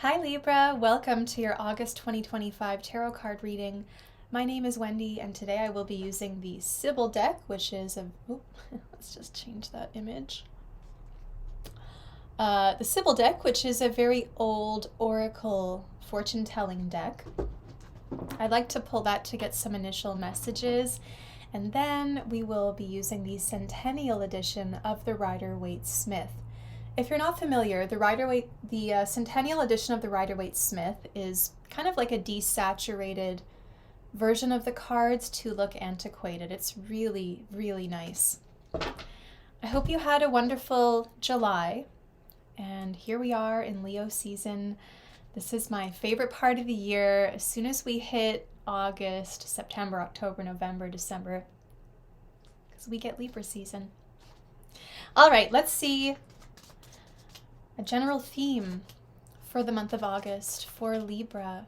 Hi Libra, welcome to your August 2025 tarot card reading. My name is Wendy and today I will be using the Sybil deck, which is let's just change that image. The Sybil deck, which is a very old oracle fortune telling deck. I'd like to pull that to get some initial messages, and then we will be using the Centennial edition of the Rider-Waite-Smith. If you're not familiar, the Centennial edition of the Rider-Waite-Smith is kind of like a desaturated version of the cards to look antiquated. It's really, really nice. I hope you had a wonderful July, and here we are in Leo season. This is my favorite part of the year. As soon as we hit August, September, October, November, December, because we get Libra season. All right, let's see a general theme for the month of August for Libra.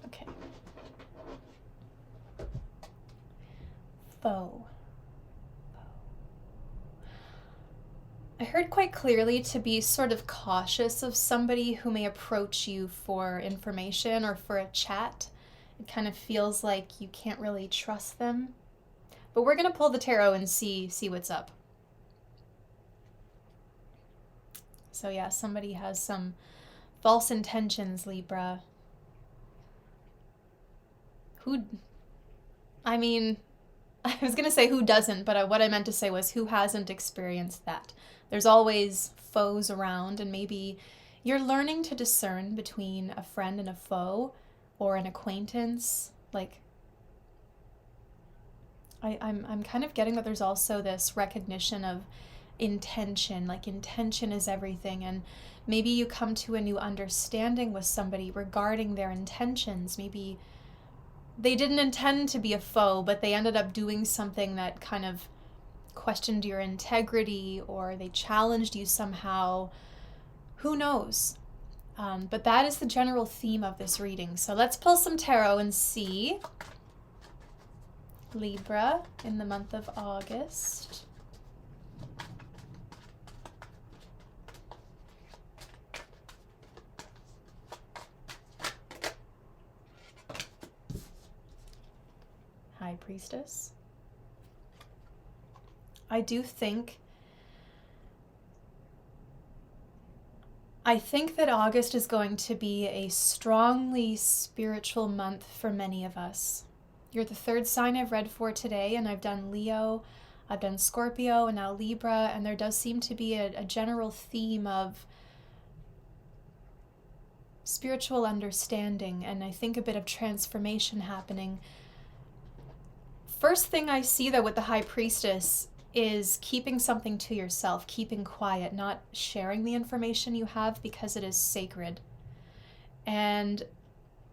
Okay. Foe. I heard quite clearly to be sort of cautious of somebody who may approach you for information or for a chat. It kind of feels like you can't really trust them. But we're going to pull the tarot and see what's up. So yeah, somebody has some false intentions, Libra. I was going to say who doesn't, but what I meant to say was who hasn't experienced that. There's always foes around, and maybe you're learning to discern between a friend and a foe, or an acquaintance. Like, I'm kind of getting that there's also this recognition of intention, like intention is everything, and maybe you come to a new understanding with somebody regarding their intentions. Maybe they didn't intend to be a foe, but they ended up doing something that kind of questioned your integrity, or they challenged you somehow. Who knows? But that is the general theme of this reading. So let's pull some tarot and see Libra in the month of August. Hi, Priestess. I think that August is going to be a strongly spiritual month for many of us. You're the third sign I've read for today, and I've done Leo, I've done Scorpio, and now Libra, and there does seem to be a general theme of spiritual understanding, and I think a bit of transformation happening. First thing I see, though, with the High Priestess is keeping something to yourself, keeping quiet, not sharing the information you have because it is sacred. And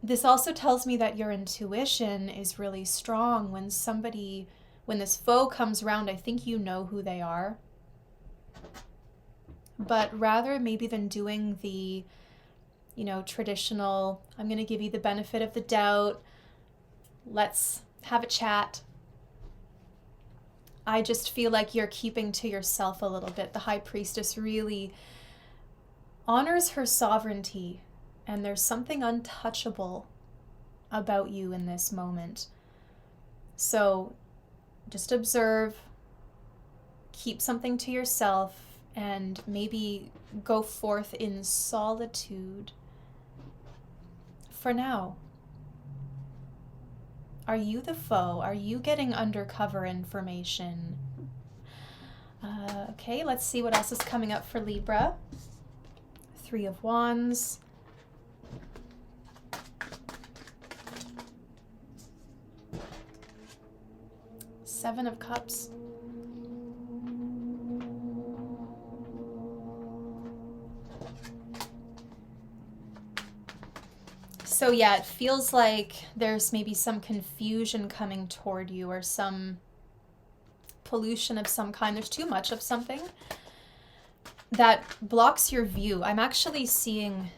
this also tells me that your intuition is really strong. When this foe comes around, I think you know who they are. But rather maybe than doing the, traditional, I'm going to give you the benefit of the doubt, let's have a chat, I just feel like you're keeping to yourself a little bit. The High Priestess really honors her sovereignty, and there's something untouchable about you in this moment. So just observe, keep something to yourself, and maybe go forth in solitude for now. Are you the foe? Are you getting undercover information? Okay, let's see what else is coming up for Libra. Three of Wands. Seven of Cups. So yeah, it feels like there's maybe some confusion coming toward you, or some pollution of some kind. There's too much of something that blocks your view. I'm actually seeing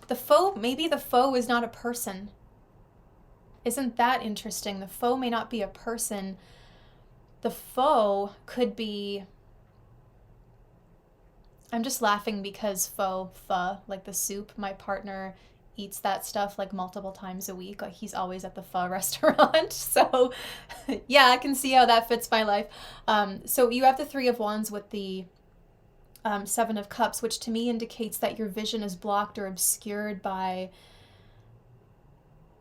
the foe. Maybe the foe is not a person. Isn't that interesting? The foe may not be a person. The foe could be, I'm just laughing because pho, like the soup, my partner eats that stuff like multiple times a week. Like he's always at the pho restaurant. So yeah, I can see how that fits my life. So you have the Three of Wands with the Seven of Cups, which to me indicates that your vision is blocked or obscured by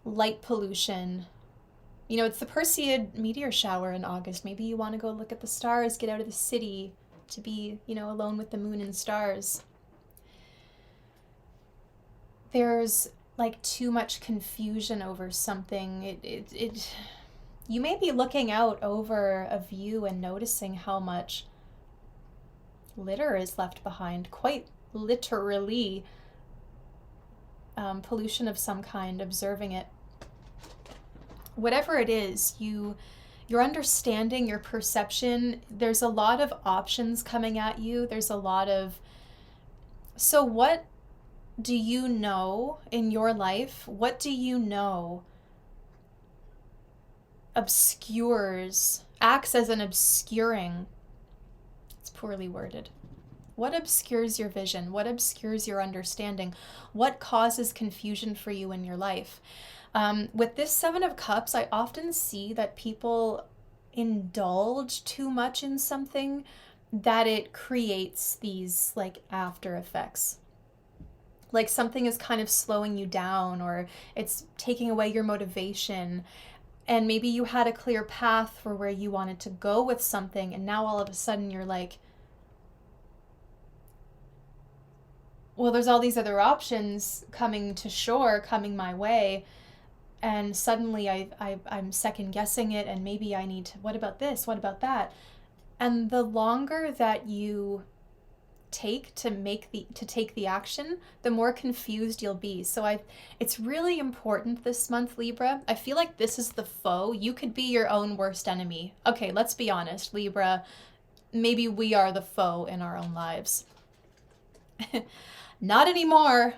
light pollution. You know, it's the Perseid meteor shower in August. Maybe you want to go look at the stars, get out of the city to be, you know, alone with the moon and stars. There's like too much confusion over something. You may be looking out over a view and noticing how much litter is left behind, quite literally. Pollution of some kind, observing it. Whatever it is, your understanding, your perception, there's a lot of options coming at you. There's a lot of, so what do you know in your life? What do you know obscures, acts as an obscuring? It's poorly worded. What obscures your vision? What obscures your understanding? What causes confusion for you in your life? With this Seven of Cups, I often see that people indulge too much in something, that it creates these like after effects. Like something is kind of slowing you down, or it's taking away your motivation. And maybe you had a clear path for where you wanted to go with something, and now all of a sudden you're like, well, there's all these other options coming to shore, coming my way. And suddenly I'm second guessing it, and maybe I need to, what about this? What about that? And the longer that you take to take the action, the more confused you'll be. So it's really important this month, Libra. I feel like this is the foe. You could be your own worst enemy. Okay, let's be honest, Libra. Maybe we are the foe in our own lives. Not anymore.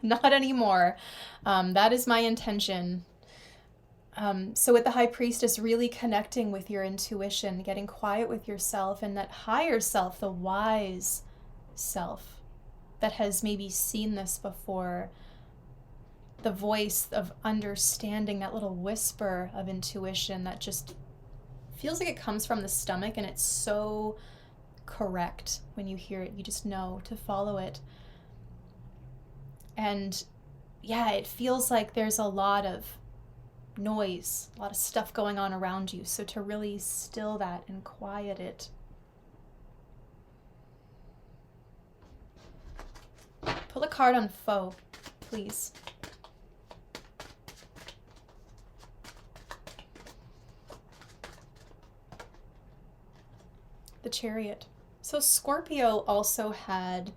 Not anymore. That is my intention. So with the High Priestess, really connecting with your intuition, getting quiet with yourself, and that higher self, the wise self that has maybe seen this before, the voice of understanding, that little whisper of intuition that just feels like it comes from the stomach, and it's so correct when you hear it. You just know to follow it. And yeah, it feels like there's a lot of noise, a lot of stuff going on around you. So to really still that and quiet it. Pull a card on foe, please. The Chariot. So Scorpio also had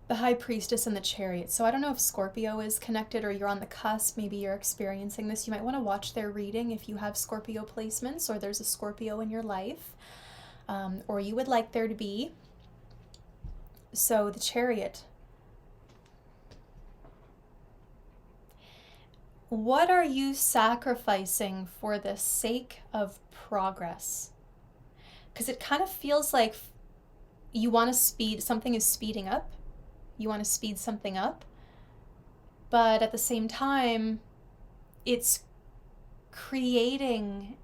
the High Priestess and the Chariot. So I don't know if Scorpio is connected, or you're on the cusp. Maybe you're experiencing this. You might want to watch their reading if you have Scorpio placements, or there's a Scorpio in your life, or you would like there to be. So the Chariot. What are you sacrificing for the sake of progress? Because it kind of feels like you want to something is speeding up. You want to speed something up. But at the same time, it's creating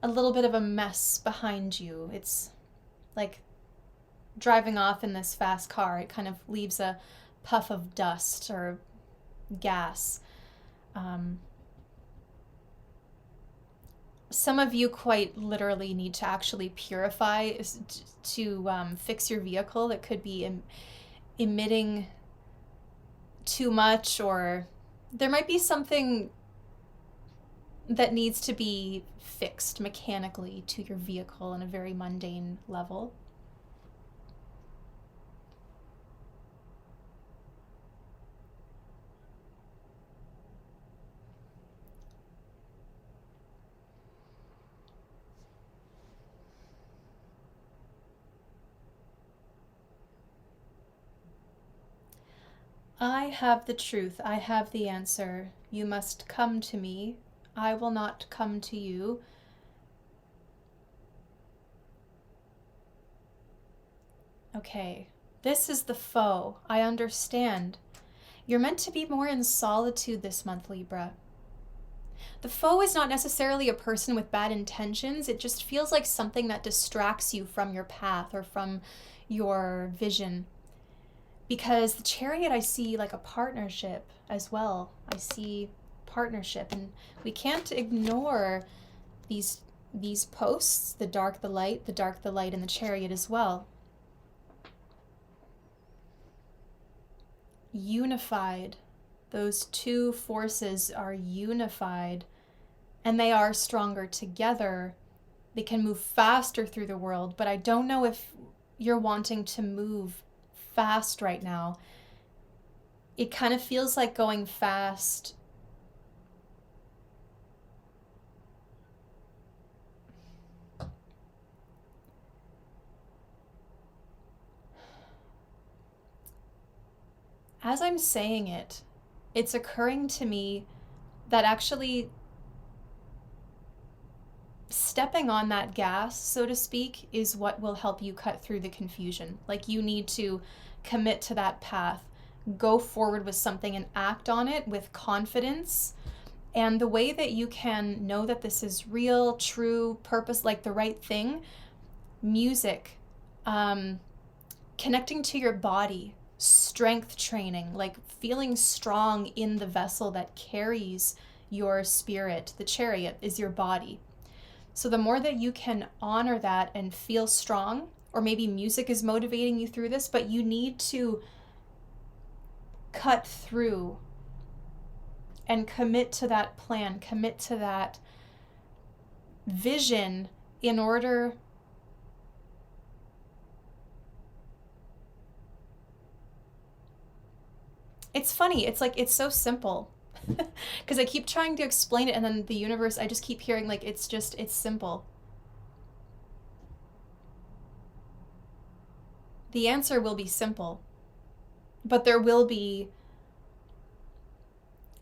a little bit of a mess behind you. It's like driving off in this fast car. It kind of leaves a puff of dust or gas. Some of you quite literally need to actually purify to fix your vehicle that could be emitting too much, or there might be something that needs to be fixed mechanically to your vehicle on a very mundane level. I have the truth. I have the answer. You must come to me. I will not come to you. Okay, this is the foe. I understand. You're meant to be more in solitude this month, Libra. The foe is not necessarily a person with bad intentions. It just feels like something that distracts you from your path or from your vision. Because the Chariot, I see like a partnership as well. I see partnership, and we can't ignore these posts, the dark, the light, the dark, the light, and the Chariot as well. Unified. Those two forces are unified, and they are stronger together. They can move faster through the world, but I don't know if you're wanting to move fast right now. It kind of feels like going fast. As I'm saying it, it's occurring to me that actually stepping on that gas, so to speak, is what will help you cut through the confusion. Like, you need to commit to that path, go forward with something and act on it with confidence. And the way that you can know that this is real, true, purpose, like the right thing, music, connecting to your body, strength training, like feeling strong in the vessel that carries your spirit. The Chariot is your body. So the more that you can honor that and feel strong, or maybe music is motivating you through this, but you need to cut through and commit to that plan, commit to that vision in order it's funny. It's like, it's so simple because I keep trying to explain it, and then the universe, I just keep hearing like, it's simple. The answer will be simple, but there will be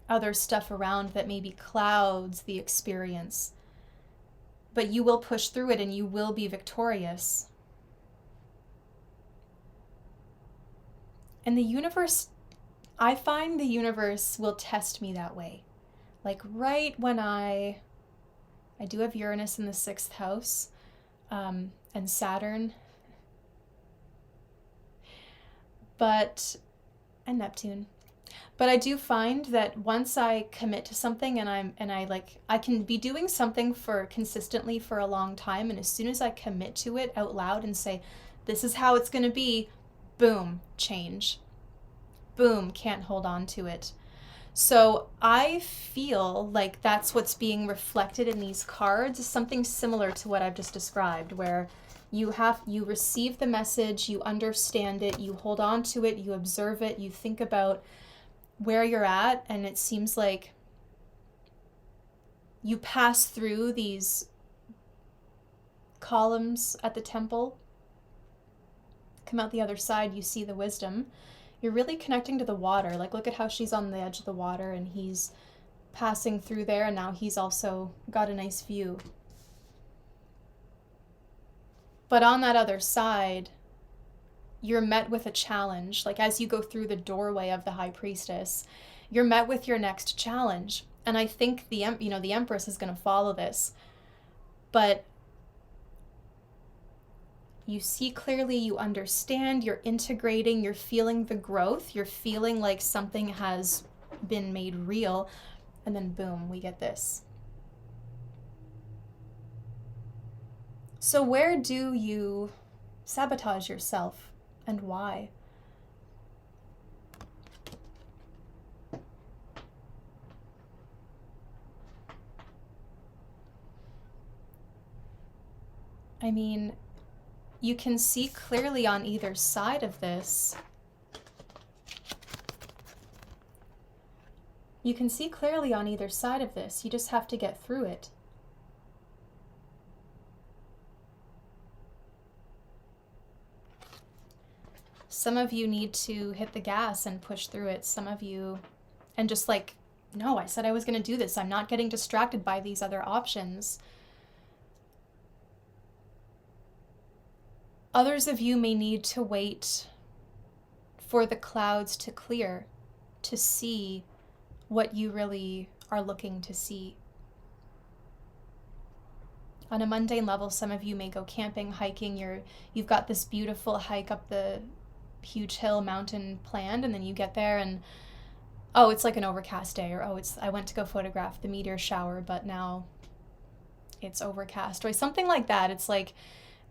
other stuff around that maybe clouds the experience, but you will push through it and you will be victorious. And the universe, I find the universe will test me that way. Like right when I do have Uranus in the 6th house, and Saturn, and Neptune. But I do find that once I commit to something and I can be doing something for consistently for a long time, and as soon as I commit to it out loud and say, this is how it's going to be, boom, change. Boom, can't hold on to it. So I feel like that's what's being reflected in these cards, is something similar to what I've just described, where you receive the message, you understand it, you hold on to it, you observe it, you think about where you're at, and it seems like you pass through these columns at the temple, come out the other side, you see the wisdom. You're really connecting to the water. Like, look at how she's on the edge of the water and he's passing through there, and now he's also got a nice view. But on that other side, you're met with a challenge. Like, as you go through the doorway of the High Priestess, you're met with your next challenge. And I think the Empress is going to follow this. But you see clearly, you understand, you're integrating, you're feeling the growth, you're feeling like something has been made real, and then boom, we get this. So where do you sabotage yourself, and why? I mean, you can see clearly on either side of this. You can see clearly on either side of this. You just have to get through it. Some of you need to hit the gas and push through it. Some of you, and just like, no, I said I was going to do this. I'm not getting distracted by these other options. Others of you may need to wait for the clouds to clear to see what you really are looking to see. On a mundane level, some of you may go camping, hiking. You've got this beautiful hike up the huge hill mountain planned, and then you get there and, oh, it's like an overcast day, or, oh, I went to go photograph the meteor shower, but now it's overcast, or something like that. It's like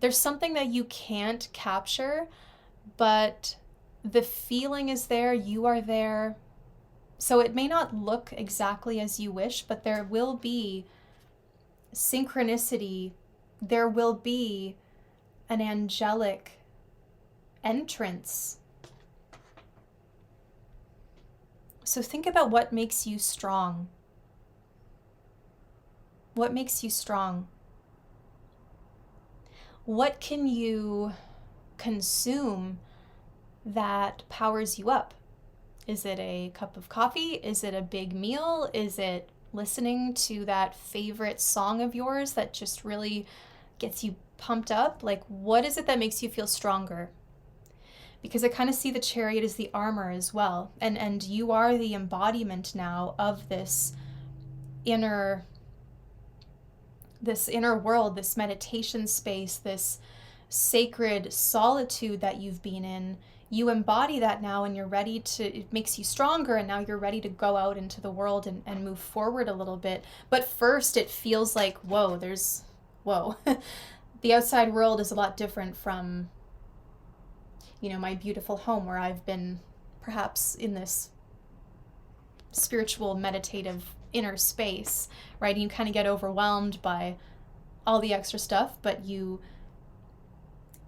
there's something that you can't capture, but the feeling is there, you are there. So it may not look exactly as you wish, but there will be synchronicity. There will be an angelic entrance. So think about what makes you strong. What makes you strong? What can you consume that powers you up? Is it a cup of coffee? Is it a big meal? Is it listening to that favorite song of yours that just really gets you pumped up? Like, what is it that makes you feel stronger? Because I kind of see the Chariot as the armor as well. And you are the embodiment now of this inner world, this meditation space, this sacred solitude that you've been in. You embody that now, and you're ready to, it makes you stronger, and now you're ready to go out into the world and move forward a little bit. But first it feels like, whoa. The outside world is a lot different from, my beautiful home where I've been perhaps in this spiritual, meditative inner space, right? And you kind of get overwhelmed by all the extra stuff, but you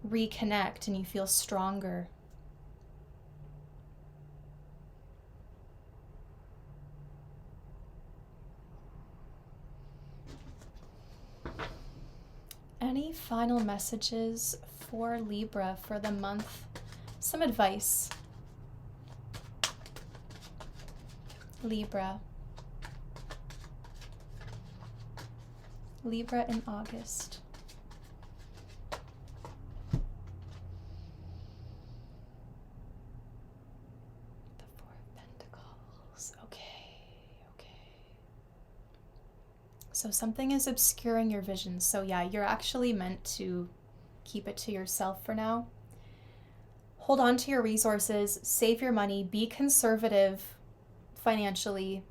reconnect and you feel stronger. Any final messages for Libra for the month? Some advice. Libra in August. The Four of Pentacles. Okay. So something is obscuring your vision. So yeah, you're actually meant to keep it to yourself for now. Hold on to your resources, save your money, be conservative financially.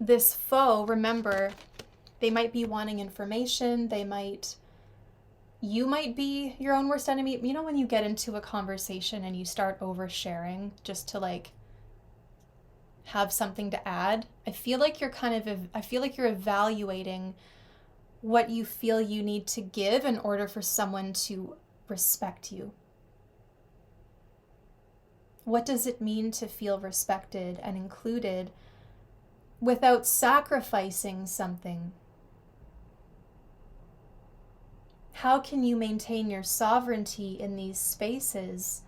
This foe, remember, they might be wanting information, you might be your own worst enemy. You know when you get into a conversation and you start oversharing just to like have something to add? I feel like you're evaluating what you feel you need to give in order for someone to respect you. What does it mean to feel respected and included without sacrificing something? How can you maintain your sovereignty in these spaces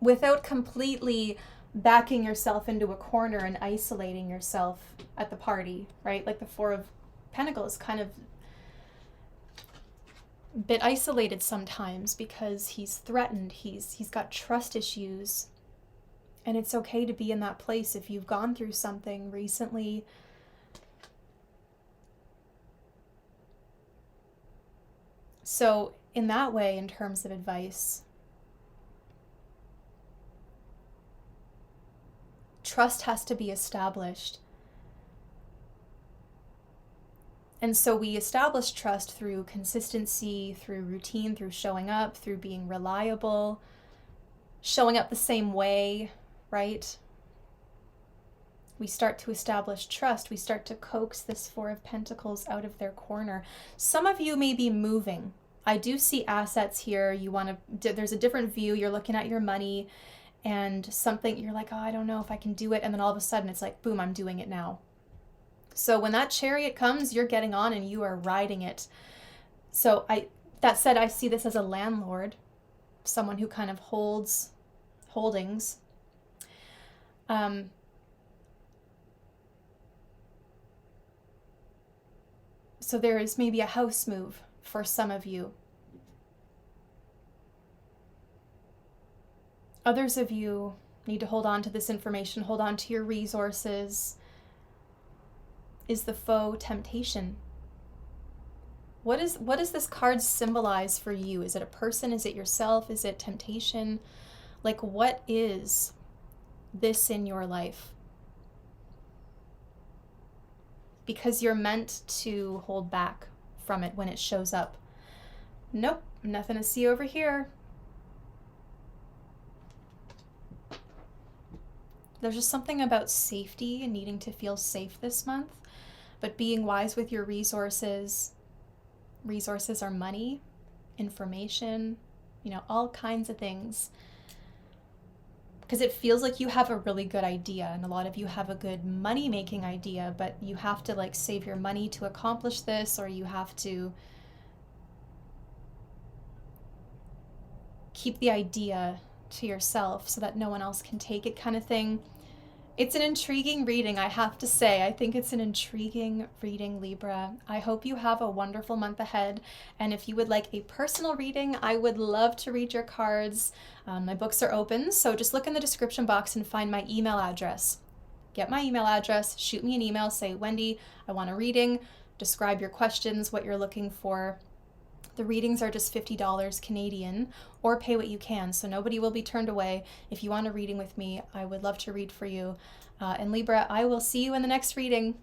without completely backing yourself into a corner and isolating yourself at the party, right? Like the Four of Pentacles, kind of a bit isolated sometimes because he's threatened, he's got trust issues. And it's okay to be in that place if you've gone through something recently. So in that way, in terms of advice, trust has to be established. And so we establish trust through consistency, through routine, through showing up, through being reliable, showing up the same way, right? We start to establish trust. We start to coax this Four of Pentacles out of their corner. Some of you may be moving. I do see assets here. There's a different view. You're looking at your money and something, you're like, oh, I don't know if I can do it. And then all of a sudden it's like, boom, I'm doing it now. So when that chariot comes, you're getting on and you are riding it. So that said, I see this as a landlord, someone who kind of holds holdings. So there is maybe a house move for some of you. Others of you need to hold on to this information, hold on to your resources. Is the foe temptation? What does this card symbolize for you? Is it a person? Is it yourself? Is it temptation? Like, what is this in your life? Because you're meant to hold back from it when it shows up. Nope, nothing to see over here. There's just something about safety and needing to feel safe this month, but being wise with your resources. Resources are money, information, all kinds of things. Because it feels like you have a really good idea, and a lot of you have a good money-making idea, but you have to like save your money to accomplish this, or you have to keep the idea to yourself so that no one else can take it, kind of thing. It's an intriguing reading, I have to say. I think it's an intriguing reading, Libra. I hope you have a wonderful month ahead. And if you would like a personal reading, I would love to read your cards. My books are open, so just look in the description box and find my email address. Get my email address, shoot me an email, say, Wendy, I want a reading. Describe your questions, what you're looking for. The readings are just $50 Canadian, or pay what you can, so nobody will be turned away. If you want a reading with me, I would love to read for you. And Libra, I will see you in the next reading.